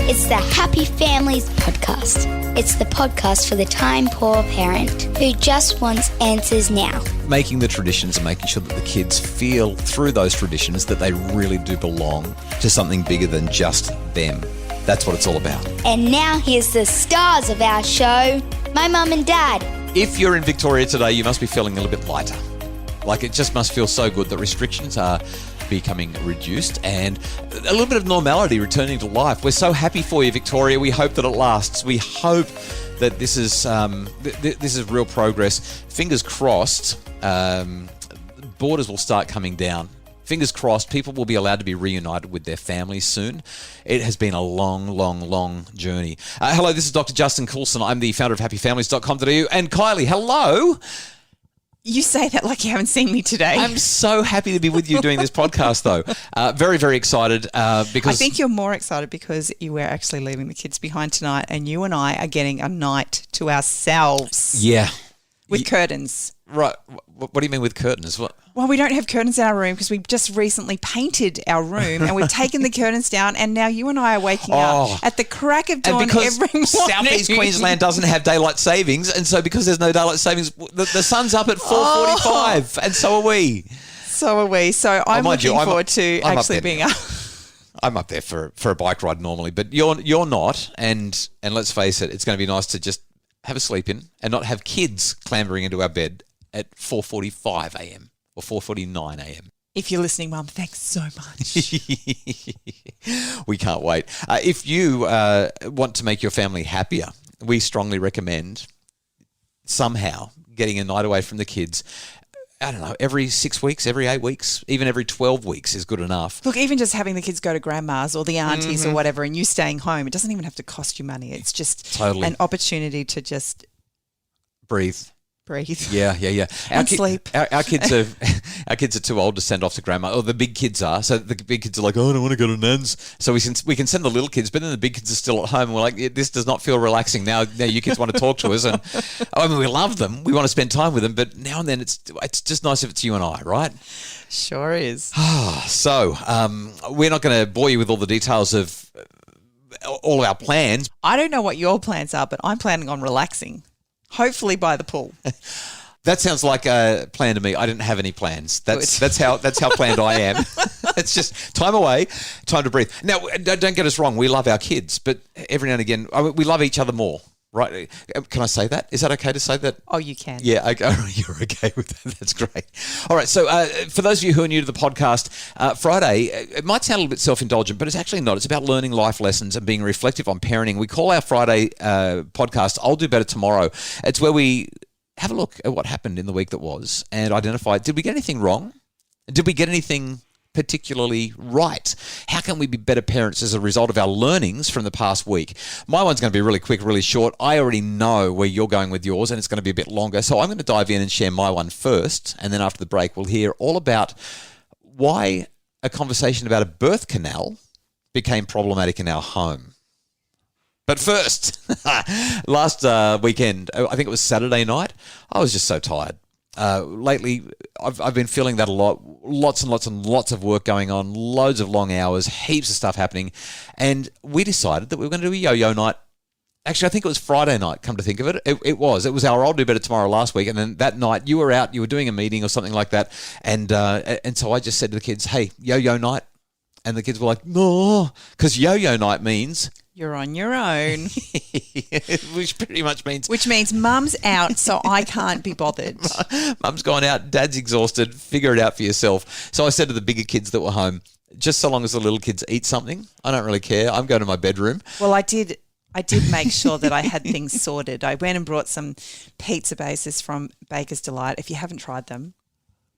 It's the Happy Families Podcast. It's the podcast for the time-poor parent who just wants answers now. Making the traditions and making sure that the kids feel through those traditions that they really do belong to something bigger than just them. That's what it's all about. And now here's the stars of our show, my mum and dad. If you're in Victoria today, you must be feeling a little bit lighter. Like, it just must feel so good that restrictions are becoming reduced and a little bit of normality returning to life. We're so happy for you, Victoria. We hope that it lasts. We hope that this is real progress. Fingers crossed, borders will start coming down. Fingers crossed, people will be allowed to be reunited with their families soon. It has been a long, long, long journey. Hello, this is Dr. Justin Coulson. I'm the founder of happyfamilies.com.au. And Kylie, hello. You say that like you haven't seen me today. I'm so happy to be with you doing this podcast, though. Very, very excited because I think you're more excited because you were actually leaving the kids behind tonight and you and I are getting a night to ourselves. Yeah. With curtains. Right. What do you mean with curtains? What? Well, we don't have curtains in our room because we just recently painted our room and we've taken the curtains down and now you and I are waking up at the crack of dawn every morning. South East Queensland doesn't have daylight savings, and so because there's no daylight savings, the sun's up at 4:45 and so are we. So are we. So I'm looking forward to actually being up. I'm up there for a bike ride normally, but you're not, and let's face it, it's going to be nice to just have a sleep in and not have kids clambering into our bed at 4:45 a.m. or 4:49 a.m. If you're listening, Mum, thanks so much. We can't wait. If you want to make your family happier, we strongly recommend somehow getting a night away from the kids. I don't know, every 6 weeks, every 8 weeks, even every 12 weeks is good enough. Look, even just having the kids go to grandma's or the aunties or whatever and you staying home, it doesn't even have to cost you money. It's just an opportunity to just breathe. Yeah. And sleep. Our kids are too old to send off to grandma. Or the big kids are. So the big kids are like, oh, I don't want to go to Nan's. So we can send the little kids, but then the big kids are still at home. And we're like, this does not feel relaxing. Now you kids want to talk to us, and I mean, we love them. We want to spend time with them, but now and then it's just nice if it's you and I, right? Sure is. So we're not going to bore you with all the details of all of our plans. I don't know what your plans are, but I'm planning on relaxing. Hopefully by the pool. That sounds like a plan to me. I didn't have any plans. That's how planned I am. It's just time away, time to breathe. Now, don't get us wrong. We love our kids, but every now and again, we love each other more, right? Can I say that? Is that okay to say that? Oh, you can. Yeah, you're okay with that. That's great. All right, so for those of you who are new to the podcast, Friday, it might sound a little bit self-indulgent, but it's actually not. It's about learning life lessons and being reflective on parenting. We call our Friday podcast, I'll Do Better Tomorrow. It's where we have a look at what happened in the week that was and identify, did we get anything wrong? Did we get anything particularly right? How can we be better parents as a result of our learnings from the past week? My one's going to be really quick, really short. I already know where you're going with yours and it's going to be a bit longer. So I'm going to dive in and share my one first. And then after the break, we'll hear all about why a conversation about a birth canal became problematic in our home. But first, last weekend, I think it was Saturday night, I was just so tired. Lately, I've been feeling that a lot. Lots and lots and lots of work going on, loads of long hours, heaps of stuff happening. And we decided that we were going to do a yo-yo night. Actually, I think it was Friday night, come to think of it. It was our I'll Do Better Tomorrow last week. And then that night, you were out, you were doing a meeting or something like that. And so I just said to the kids, hey, yo-yo night. And the kids were like, no, because yo-yo night means you're on your own. Which pretty much means... Which means Mum's out, so I can't be bothered. Mum's gone out, Dad's exhausted, figure it out for yourself. So I said to the bigger kids that were home, just so long as the little kids eat something, I don't really care. I'm going to my bedroom. Well, I did make sure that I had things sorted. I went and brought some pizza bases from Baker's Delight. If you haven't tried them,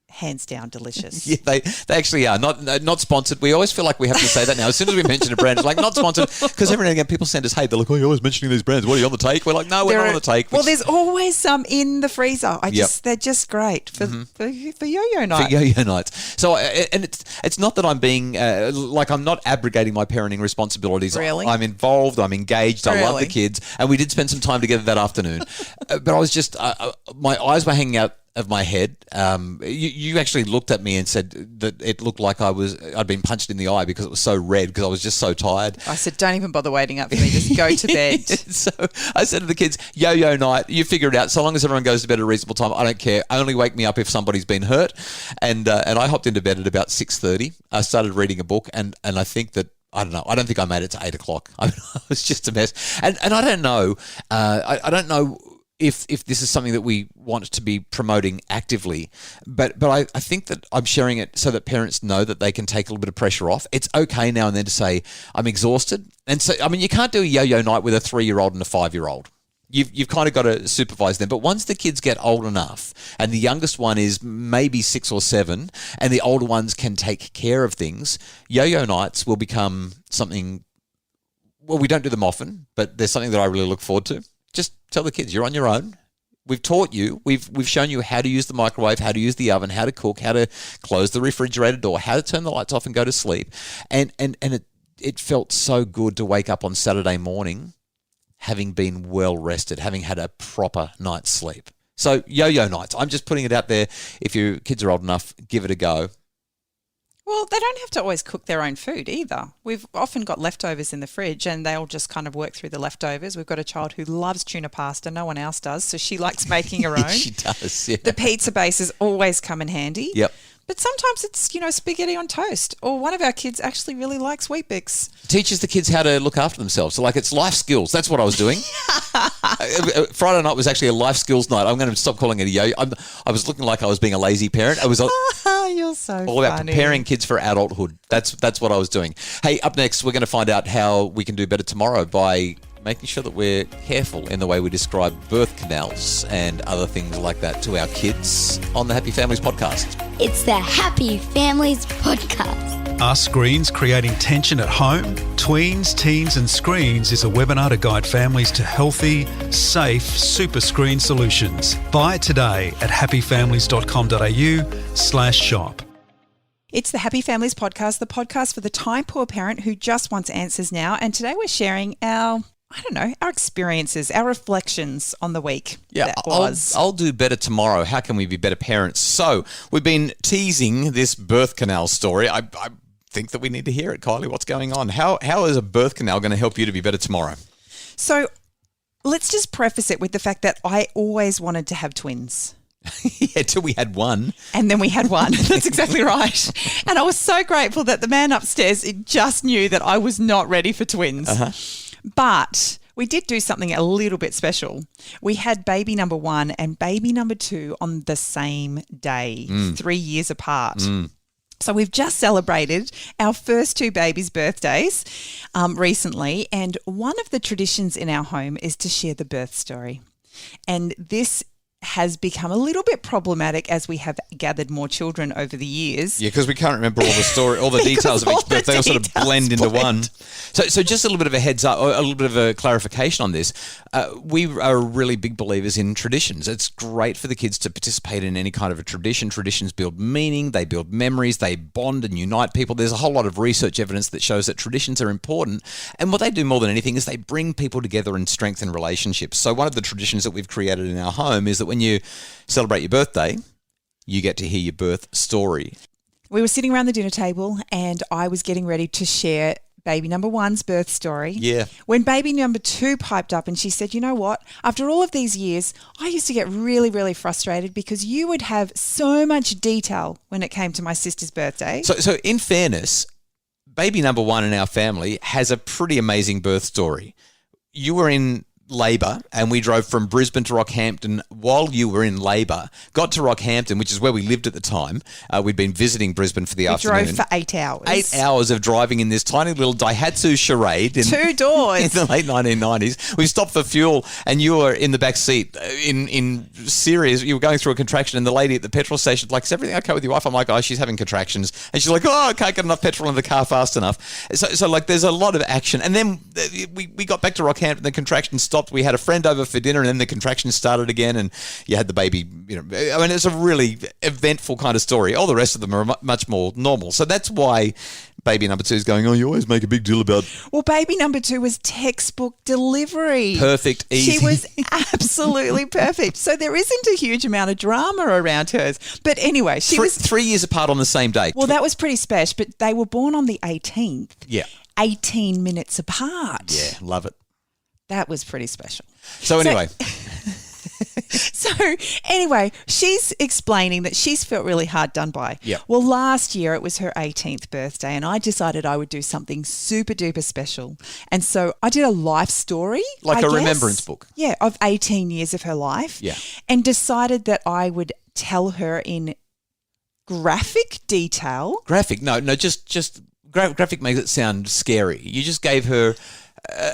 hands down delicious. Yeah, they actually are. Not sponsored. We always feel like we have to say that now. As soon as we mention a brand, it's like, not sponsored. Because every now and again people send us hate. They're like, oh, you're always mentioning these brands. What, are you on the take? We're like, no, we're not on the take. Well, there's always some in the freezer. They're just great for yo-yo night. For yo-yo nights. So, and it's not that I'm being, I'm not abrogating my parenting responsibilities. Really? I'm involved. I'm engaged. Really? I love the kids. And we did spend some time together that afternoon. But I was just, my eyes were hanging out of my head. You actually looked at me and said that it looked like I'd been punched in the eye because it was so red because I was just so tired. I said, don't even bother waiting up for me. Just go to bed. So I said to the kids, yo-yo night, you figure it out. So long as everyone goes to bed at a reasonable time, I don't care. Only wake me up if somebody's been hurt. And I hopped into bed at about 6:30. I started reading a book and I think that, I don't know. I don't think I made it to 8 o'clock. I was just a mess. And I don't know. I don't know if this is something that we want to be promoting actively, but I think that I'm sharing it so that parents know that they can take a little bit of pressure off. It's okay now and then to say, I'm exhausted. And so, I mean, you can't do a yo-yo night with a 3-year-old and a 5-year-old. You've kind of got to supervise them. But once the kids get old enough, and the youngest one is maybe 6 or 7, and the older ones can take care of things, yo-yo nights will become something, well, we don't do them often, but there's something that I really look forward to. Just tell the kids, you're on your own. We've taught you, we've shown you how to use the microwave, how to use the oven, how to cook, how to close the refrigerator door, how to turn the lights off and go to sleep. And it felt so good to wake up on Saturday morning having been well rested, having had a proper night's sleep. So yo-yo nights, I'm just putting it out there. If your kids are old enough, give it a go. Well, they don't have to always cook their own food either. We've often got leftovers in the fridge and they'll just kind of work through the leftovers. We've got a child who loves tuna pasta. No one else does, so she likes making her own. She does, yeah. The pizza bases always come in handy. Yep. But sometimes it's, spaghetti on toast. Or one of our kids actually really likes Weet-Bix. Teaches the kids how to look after themselves. So, like, it's life skills. That's what I was doing. Friday night was actually a life skills night. I'm going to stop calling it a yo. I was looking like I was being a lazy parent. I was You're so all about funny. preparing kids for adulthood. That's what I was doing. Hey, up next, we're going to find out how we can do better tomorrow by making sure that we're careful in the way we describe birth canals and other things like that to our kids on the Happy Families podcast. It's the Happy Families Podcast. Are screens creating tension at home? Tweens, Teens and Screens is a webinar to guide families to healthy, safe super screen solutions. Buy it today at happyfamilies.com.au/shop. It's the Happy Families Podcast, the podcast for the time-poor parent who just wants answers now. And today we're sharing our experiences, our reflections on the week. Yeah, I'll do better tomorrow. How can we be better parents? So we've been teasing this birth canal story. I think that we need to hear it. Kylie, what's going on? How is a birth canal going to help you to be better tomorrow? So let's just preface it with the fact that I always wanted to have twins. Yeah, till we had one. And then we had one. That's exactly right. And I was so grateful that the man upstairs just knew that I was not ready for twins. Uh-huh. But we did do something a little bit special. We had baby number 1 and baby number 2 on the same day, 3 years apart. So we've just celebrated our first 2 babies' birthdays recently. And one of the traditions in our home is to share the birth story. And this has become a little bit problematic as we have gathered more children over the years. Yeah, because we can't remember all the story, all the details of each birth. They all sort of blend into one. So just a little bit of a heads up, a little bit of a clarification on this. We are really big believers in traditions. It's great for the kids to participate in any kind of a tradition. Traditions build meaning, they build memories, they bond and unite people. There's a whole lot of research evidence that shows that traditions are important. And what they do more than anything is they bring people together and strengthen relationships. So one of the traditions that we've created in our home is that when you celebrate your birthday, you get to hear your birth story. We were sitting around the dinner table and I was getting ready to share baby number 1's birth story. Yeah. When baby number 2 piped up and she said, you know what, after all of these years, I used to get really, really frustrated because you would have so much detail when it came to my sister's birthday. So in fairness, baby number 1 in our family has a pretty amazing birth story. You were in labour and we drove from Brisbane to Rockhampton while you were in labour, got to Rockhampton, which is where we lived at the time. We'd been visiting Brisbane for the afternoon. We drove for 8 hours. 8 hours of driving in this tiny little Daihatsu Charade. 2 doors. In the late 1990s. We stopped for fuel and you were in the back seat in serious. You were going through a contraction and the lady at the petrol station was like, is everything okay with your wife? I'm like, oh, she's having contractions. And she's like, oh, I can't get enough petrol in the car fast enough. So like there's a lot of action. And then we got back to Rockhampton, the contraction stopped. We had a friend over for dinner and then the contractions started again and you had the baby, I mean, it's a really eventful kind of story. All the rest of them are much more normal. So that's why baby number 2 is going, oh, you always make a big deal about Well, baby number 2 was textbook delivery. perfect, easy. She was absolutely perfect. So there isn't a huge amount of drama around hers. But anyway, she was... 3 years apart on the same day. Well, that was pretty special, but they were born on the 18th. Yeah. 18 minutes apart. Yeah, love it. That was pretty special. So anyway... So anyway, she's explaining that she's felt really hard done by. Yeah. Well, last year it was her 18th birthday and I decided I would do something super duper special. And so I did a life story. Like I a guess. remembrance book. Yeah, of 18 years of her life. Yeah. And decided that I would tell her in graphic detail. Graphic? No, just graphic makes it sound scary. You just gave her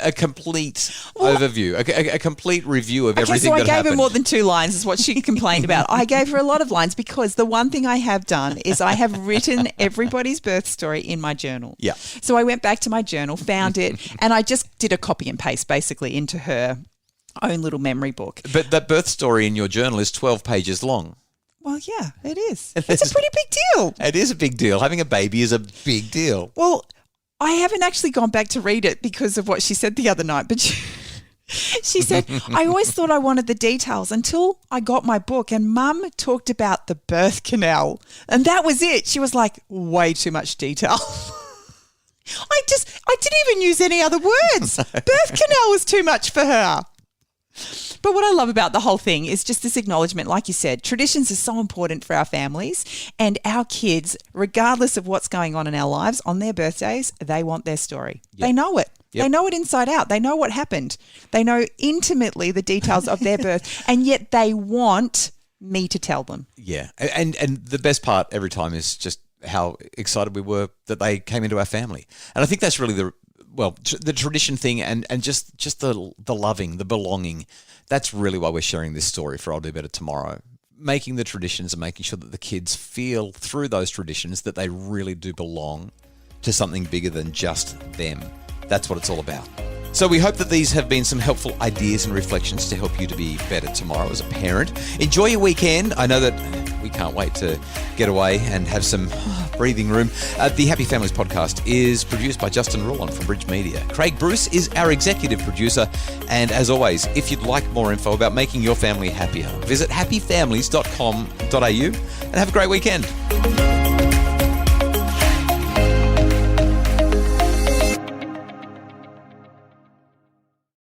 a complete overview, a complete review of everything so I that gave happened. her more than 2 lines is what she complained about. I gave her a lot of lines because the one thing I have done is I have written everybody's birth story in my journal. Yeah. So I went back to my journal, found it, and I just did a copy and paste basically into her own little memory book. But that birth story in your journal is 12 pages long. Well, yeah, it is. It's a pretty big deal. It is a big deal. Having a baby is a big deal. Well, I haven't actually gone back to read it because of what she said the other night, but she said, I always thought I wanted the details until I got my book and Mum talked about the birth canal and that was it. She was like, way too much detail. I didn't even use any other words. Birth canal was too much for her. But what I love about the whole thing is just this acknowledgement, like you said, traditions are so important for our families and our kids, regardless of what's going on in our lives, on their birthdays, they want their story. Yep. They know it. Yep. They know it inside out. They know what happened. They know intimately the details of their birth, and yet they want me to tell them. Yeah. And the best part every time is just how excited we were that they came into our family. And I think that's really the tradition thing and just the loving, the belonging. That's really why we're sharing this story for I'll Do Better Tomorrow. Making the traditions and making sure that the kids feel through those traditions that they really do belong to something bigger than just them. That's what it's all about. So we hope that these have been some helpful ideas and reflections to help you to be better tomorrow as a parent. Enjoy your weekend. I know that we can't wait to get away and have some breathing room. The Happy Families podcast is produced by Justin Rulon from Bridge Media. Craig Bruce is our executive producer. And as always, if you'd like more info about making your family happier, visit happyfamilies.com.au and have a great weekend.